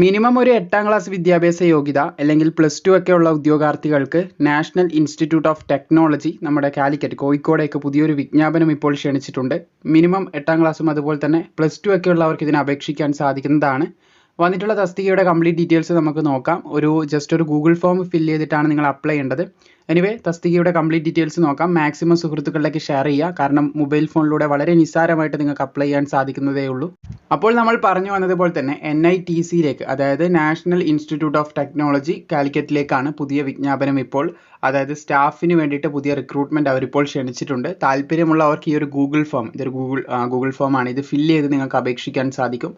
Minimum ഒരു 8ാം class വിദ്യാഭ്യാസ യോഗ്യത അല്ലെങ്കിൽ +2 ഒക്കെ ഉള്ള ഉദ്യോഗാർത്ഥികൾക്ക് നാഷണൽ ഇൻസ്റ്റിറ്റ്യൂട്ട് ഓഫ് ടെക്നോളജി നമ്മുടെ കാലിക്കറ്റ് കോഴിക്കോടേക്ക് പുതിയൊരു വിജ്ഞാപനം ഇപ്പോൾ ക്ഷണിച്ചിട്ടുണ്ട്. മിനിമം 8ാം ക്ലാസ്സും അതുപോലെ തന്നെ +2 ഒക്കെ ഉള്ളവർക്ക് ഇതിന് അപേക്ഷിക്കാൻ സാധിക്കുന്നതാണ്. വന്നിട്ടുള്ള തസ്തികയുടെ കംപ്ലീറ്റ് ഡീറ്റെയിൽസ് നമുക്ക് നോക്കാം. ജസ്റ്റ് ഒരു ഗൂഗിൾ ഫോം ഫില്ല് ചെയ്തിട്ടാണ് നിങ്ങൾ അപ്ലൈ ചെയ്യേണ്ടത്. എനിവേ തസ്തികയുടെ കംപ്ലീറ്റ് ഡീറ്റെയിൽസ് നോക്കാം. മാക്സിമം സുഹൃത്തുക്കളിലേക്ക് ഷെയർ ചെയ്യുക. കാരണം മൊബൈൽ ഫോണിലൂടെ വളരെ നിസ്സാരമായിട്ട് നിങ്ങൾക്ക് അപ്ലൈ ചെയ്യാൻ സാധിക്കുന്നതേ ഉള്ളൂ. അപ്പോൾ നമ്മൾ പറഞ്ഞു വന്നതുപോലെ തന്നെ NITCയിലേക്ക്, അതായത് നാഷണൽ ഇൻസ്റ്റിറ്റ്യൂട്ട് ഓഫ് ടെക്നോളജി കാലിക്കറ്റിലേക്കാണ് പുതിയ വിജ്ഞാപനം ഇപ്പോൾ, അതായത് സ്റ്റാഫിന് വേണ്ടിയിട്ട് പുതിയ റിക്രൂട്ട്മെന്റ് അവരിപ്പോൾ ക്ഷണിച്ചിട്ടുണ്ട്. താല്പര്യമുള്ളവർക്ക് ഈ ഒരു ഗൂഗിൾ ഫോം, ഇതൊരു ഗൂഗിൾ ഫോം ആണ്, ഇത് ഫില്ല് ചെയ്ത് നിങ്ങൾക്ക് അപേക്ഷിക്കാൻ സാധിക്കും.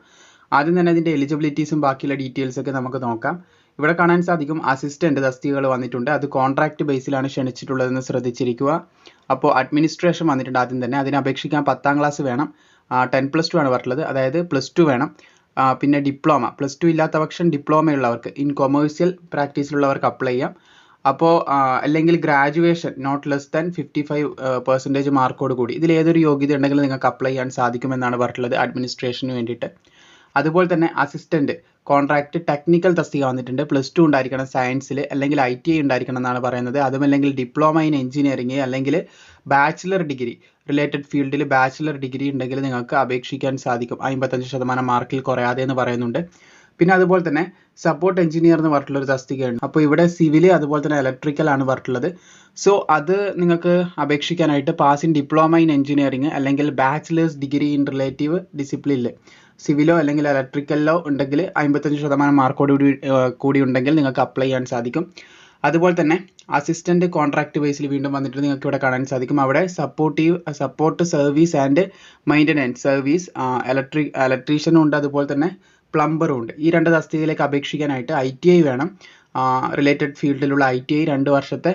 ആദ്യം തന്നെ അതിൻ്റെ എലിജിബിലിറ്റീസും ബാക്കിയുള്ള ഡീറ്റെയിൽസ് ഒക്കെ നമുക്ക് നോക്കാം. ഇവിടെ കാണാൻ സാധിക്കും അസിസ്റ്റന്റ് തസ്തികകൾ വന്നിട്ടുണ്ട്. അത് കോൺട്രാക്ട് ബേസിലാണ് ക്ഷണിച്ചിട്ടുള്ളതെന്ന് ശ്രദ്ധിച്ചിരിക്കുക. അപ്പോൾ അഡ്മിനിസ്ട്രേഷൻ വന്നിട്ടുണ്ട് ആദ്യം തന്നെ. അതിന് അപേക്ഷിക്കാൻ 10ാം ക്ലാസ് വേണം, 10+2 ആണ് പറഞ്ഞിട്ടുള്ളത്, അതായത് +2 വേണം. പിന്നെ ഡിപ്ലോമ, +2 ഇല്ലാത്ത പക്ഷം ഡിപ്ലോമയുള്ളവർക്ക് ഇൻ കൊമേഴ്സ്യൽ പ്രാക്ടീസിലുള്ളവർക്ക് അപ്ലൈ ചെയ്യാം. അപ്പോൾ അല്ലെങ്കിൽ ഗ്രാജുവേഷൻ നോട്ട് ലെസ് ദാൻ 55% മാർക്കോട് കൂടി ഇതിലേതൊരു യോഗ്യത ഉണ്ടെങ്കിലും നിങ്ങൾക്ക് അപ്ലൈ ചെയ്യാൻ സാധിക്കുമെന്നാണ് പറഞ്ഞിട്ടുള്ളത് അഡ്മിനിസ്ട്രേഷന് വേണ്ടിയിട്ട്. അതുപോലെ തന്നെ അസിസ്റ്റന്റ് കോൺട്രാക്ട് ടെക്നിക്കൽ തസ്തിക വന്നിട്ടുണ്ട്. +2 ഉണ്ടായിരിക്കണം സയൻസിൽ, അല്ലെങ്കിൽ ITI ഉണ്ടായിരിക്കണം എന്നാണ് പറയുന്നത്. അതുമല്ലെങ്കിൽ ഡിപ്ലോമ ഇൻ എഞ്ചിനീയറിംഗ് അല്ലെങ്കിൽ ബാച്ചിലർ ഡിഗ്രി റിലേറ്റഡ് ഫീൽഡിൽ ബാച്ചിലർ ഡിഗ്രി ഉണ്ടെങ്കിൽ നിങ്ങൾക്ക് അപേക്ഷിക്കാൻ സാധിക്കും. 55% മാർക്കിൽ കുറയാതെ എന്ന് പറയുന്നുണ്ട്. പിന്നെ അതുപോലെ തന്നെ സപ്പോർട്ട് എഞ്ചിനീയർ എന്ന് പറഞ്ഞിട്ടുള്ളൊരു തസ്തികയുണ്ട്. അപ്പോൾ ഇവിടെ സിവിൽ അതുപോലെ തന്നെ ഇലക്ട്രിക്കൽ ആണ് പറഞ്ഞിട്ടുള്ളത്. സോ അത് നിങ്ങൾക്ക് അപേക്ഷിക്കാനായിട്ട് pass in diploma in engineering അല്ലെങ്കിൽ ബാച്ചിലേഴ്സ് ഡിഗ്രി ഇൻ റിലേറ്റീവ് ഡിസിപ്ലിനിൽ സിവിലോ അല്ലെങ്കിൽ ഇലക്ട്രിക്കലിലോ ഉണ്ടെങ്കിൽ 55% മാർക്കോട് കൂടി ഉണ്ടെങ്കിൽ നിങ്ങൾക്ക് അപ്ലൈ ചെയ്യാൻ സാധിക്കും. അതുപോലെ തന്നെ അസിസ്റ്റന്റ് കോൺട്രാക്ട് ബേസിൽ വീണ്ടും വന്നിട്ട് നിങ്ങൾക്ക് ഇവിടെ കാണാൻ സാധിക്കും. അവിടെ support service and maintenance service ഇലക്ട്രീഷ്യനും ഉണ്ട്, അതുപോലെ തന്നെ പ്ലംബറും ഉണ്ട്. ഈ 2 തസ്തികയിലേക്ക് അപേക്ഷിക്കാനായിട്ട് ITI വേണം. റിലേറ്റഡ് ഫീൽഡിലുള്ള ITI 2 വർഷത്തെ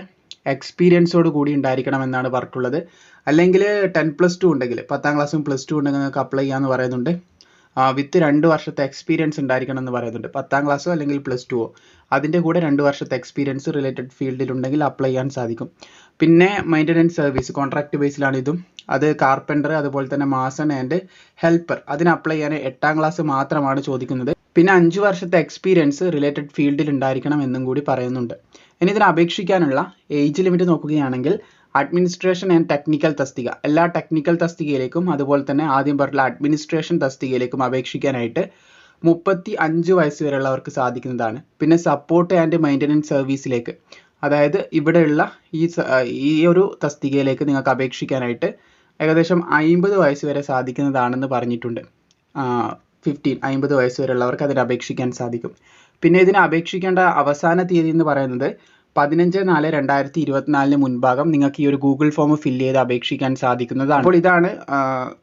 എക്സ്പീരിയൻസോട് കൂടി ഉണ്ടായിരിക്കണം എന്നാണ് പറഞ്ഞിട്ടുള്ളത്. അല്ലെങ്കിൽ 10+2 ഉണ്ടെങ്കിൽ 10ാം ക്ലാസ്സും +2 ഉണ്ടെങ്കിൽ നിങ്ങൾക്ക് അപ്ലൈ ചെയ്യാമെന്ന് പറയുന്നുണ്ട്. വിത്ത് 2 വർഷത്തെ എക്സ്പീരിയൻസ് ഉണ്ടായിരിക്കണം എന്ന് പറയുന്നുണ്ട്. 10ാം ക്ലാസ്സോ അല്ലെങ്കിൽ +2ഓ അതിൻ്റെ കൂടെ 2 വർഷത്തെ എക്സ്പീരിയൻസ് റിലേറ്റഡ് ഫീൽഡിൽ ഉണ്ടെങ്കിൽ അപ്ലൈ ചെയ്യാൻ സാധിക്കും. പിന്നെ മെയിൻ്റനൻസ് സർവീസ് കോൺട്രാക്ട് ബേസിലാണ് ഇതും. അത് കാർപ്പൻറ്റർ അതുപോലെ തന്നെ മാസൺ ആൻഡ് ഹെൽപ്പർ അതിന് അപ്ലൈ ചെയ്യാൻ 8ാം ക്ലാസ് മാത്രമാണ് ചോദിക്കുന്നത്. പിന്നെ 5 വർഷത്തെ എക്സ്പീരിയൻസ് റിലേറ്റഡ് ഫീൽഡിൽ ഉണ്ടായിരിക്കണം എന്നും കൂടി പറയുന്നുണ്ട്. ഇനി ഇതിന് അപേക്ഷിക്കാനുള്ള ഏജ് ലിമിറ്റ് നോക്കുകയാണെങ്കിൽ അഡ്മിനിസ്ട്രേഷൻ ആൻഡ് ടെക്നിക്കൽ തസ്തിക എല്ലാ ടെക്നിക്കൽ തസ്തികയിലേക്കും അതുപോലെ തന്നെ ആദ്യം പറഞ്ഞ അഡ്മിനിസ്ട്രേഷൻ തസ്തികയിലേക്കും അപേക്ഷിക്കാനായിട്ട് 35 വയസ്സ് വരെയുള്ളവർക്ക് സാധിക്കുന്നതാണ്. പിന്നെ സപ്പോർട്ട് ആൻഡ് മെയിൻ്റനൻസ് സർവീസിലേക്ക്, അതായത് ഇവിടെയുള്ള ഈ ഒരു തസ്തികയിലേക്ക് നിങ്ങൾക്ക് അപേക്ഷിക്കാനായിട്ട് ഏകദേശം 50 വയസ്സ് വരെ സാധിക്കുന്നതാണെന്ന് പറഞ്ഞിട്ടുണ്ട്. 50 വയസ്സ് വരെയുള്ളവർക്ക് അതിന് അപേക്ഷിക്കാൻ സാധിക്കും. പിന്നെ ഇതിന് അപേക്ഷിക്കേണ്ട അവസാന തീയതി എന്ന് പറയുന്നത് 15/4/2024 മുൻപാകം നിങ്ങൾക്ക് ഈ ഒരു ഗൂഗിൾ ഫോം ഫില്ല് ചെയ്ത് അപേക്ഷിക്കാൻ സാധിക്കുന്നതാണ്. അപ്പോൾ ഇതാണ്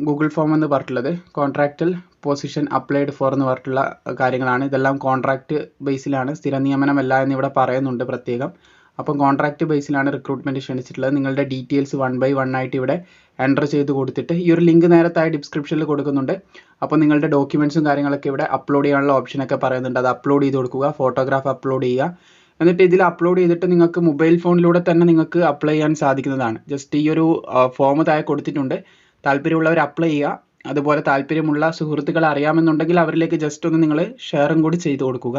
ഗൂഗിൾ ഫോം എന്ന് പറഞ്ഞിട്ടുള്ളത്. കോൺട്രാക്റ്റൽ പൊസിഷൻ അപ്ലൈഡ് ഫോർ എന്ന് പറഞ്ഞിട്ടുള്ള കാര്യങ്ങളാണ്. ഇതെല്ലാം കോൺട്രാക്ട് ബേസിലാണ്, സ്ഥിര നിയമനമല്ല എന്നിവിടെ പറയുന്നുണ്ട് പ്രത്യേകം. അപ്പം കോൺട്രാക്ട് ബേസിലാണ് റിക്രൂട്ട്മെന്റ് ക്ഷണിച്ചിട്ടുള്ളത്. നിങ്ങളുടെ ഡീറ്റെയിൽസ് 1 by 1 ആയിട്ട് ഇവിടെ എൻ്റർ ചെയ്ത് കൊടുത്തിട്ട് ഈ ഒരു ലിങ്ക് നേരത്തായി ഡിസ്ക്രിപ്ഷനിൽ കൊടുക്കുന്നുണ്ട്. അപ്പോൾ നിങ്ങളുടെ ഡോക്യുമെൻറ്റ്സും കാര്യങ്ങളൊക്കെ ഇവിടെ അപ്ലോഡ് ചെയ്യാനുള്ള ഓപ്ഷനൊക്കെ പറയുന്നുണ്ട്. അത് അപ്ലോഡ് ചെയ്ത് കൊടുക്കുക, ഫോട്ടോഗ്രാഫ് അപ്ലോഡ് ചെയ്യുക. എന്നിട്ട് ഇതിൽ അപ്ലോഡ് ചെയ്തിട്ട് നിങ്ങൾക്ക് മൊബൈൽ ഫോണിലൂടെ തന്നെ നിങ്ങൾക്ക് അപ്ലൈ ചെയ്യാൻ സാധിക്കുന്നതാണ്. ജസ്റ്റ് ഈ ഒരു ഫോം താഴെ കൊടുത്തിട്ടുണ്ട്. താല്പര്യമുള്ളവർ അപ്ലൈ ചെയ്യുക. അതുപോലെ താല്പര്യമുള്ള സുഹൃത്തുക്കളെ അറിയാമെന്നുണ്ടെങ്കിൽ അവരിലേക്ക് ജസ്റ്റ് ഒന്ന് നിങ്ങൾ ഷെയറും കൂടി ചെയ്ത് കൊടുക്കുക.